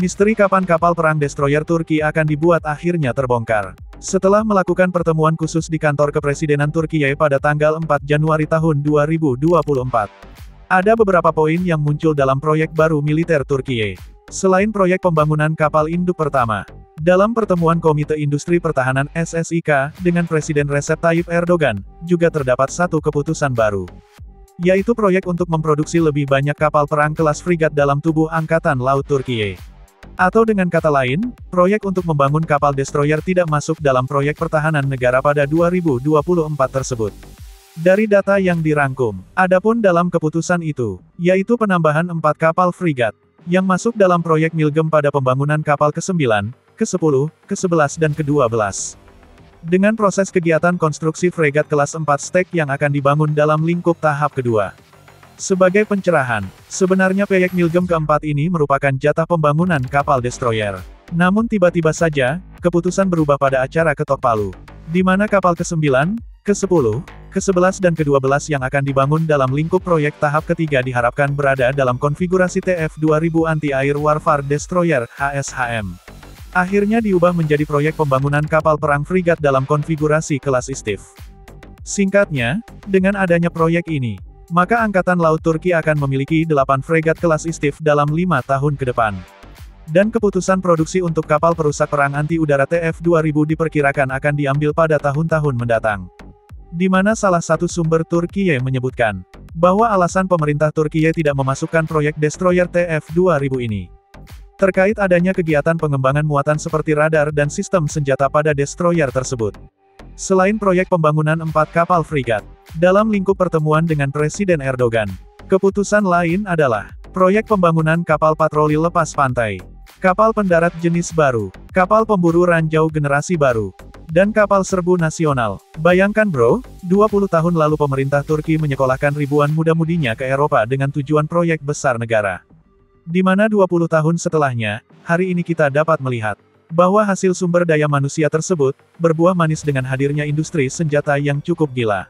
Misteri kapan kapal perang destroyer Turki akan dibuat akhirnya terbongkar. Setelah melakukan pertemuan khusus di kantor kepresidenan Turkiye pada tanggal 4 Januari tahun 2024. Ada beberapa poin yang muncul dalam proyek baru militer Turkiye. Selain proyek pembangunan kapal induk pertama. Dalam pertemuan Komite Industri Pertahanan SSIK dengan Presiden Recep Tayyip Erdogan, juga terdapat satu keputusan baru. Yaitu proyek untuk memproduksi lebih banyak kapal perang kelas frigat dalam tubuh Angkatan Laut Turkiye. Atau dengan kata lain, proyek untuk membangun kapal destroyer tidak masuk dalam proyek pertahanan negara pada 2024 tersebut. Dari data yang dirangkum, adapun dalam keputusan itu, yaitu penambahan 4 kapal frigat, yang masuk dalam proyek Milgem pada pembangunan kapal ke-9, ke-10, ke-11 dan ke-12. Dengan proses kegiatan konstruksi fregat kelas 4 stek yang akan dibangun dalam lingkup tahap kedua. Sebagai pencerahan, sebenarnya proyek Milgem keempat ini merupakan jatah pembangunan kapal destroyer. Namun tiba-tiba saja, keputusan berubah pada acara Ketok Palu, di mana kapal ke-9, ke-10, ke-11 dan ke-12 yang akan dibangun dalam lingkup proyek tahap ketiga diharapkan berada dalam konfigurasi TF-2000 Anti-Air Warfare Destroyer, HSHM. Akhirnya diubah menjadi proyek pembangunan kapal perang frigat dalam konfigurasi kelas ISTIF. Singkatnya, dengan adanya proyek ini, maka Angkatan Laut Turki akan memiliki 8 fregat kelas ISTIF dalam 5 tahun ke depan. Dan keputusan produksi untuk kapal perusak perang anti-udara TF-2000 diperkirakan akan diambil pada tahun-tahun mendatang. Di mana salah satu sumber Turkiye menyebutkan, bahwa alasan pemerintah Turkiye tidak memasukkan proyek destroyer TF-2000 ini. Terkait adanya kegiatan pengembangan muatan seperti radar dan sistem senjata pada destroyer tersebut. Selain proyek pembangunan 4 kapal frigat, dalam lingkup pertemuan dengan Presiden Erdogan, keputusan lain adalah, proyek pembangunan kapal patroli lepas pantai, kapal pendarat jenis baru, kapal pemburu ranjau generasi baru, dan kapal serbu nasional. Bayangkan bro, 20 tahun lalu pemerintah Turki menyekolahkan ribuan muda-mudinya ke Eropa dengan tujuan proyek besar negara. Di mana 20 tahun setelahnya, hari ini kita dapat melihat, bahwa hasil sumber daya manusia tersebut, berbuah manis dengan hadirnya industri senjata yang cukup gila.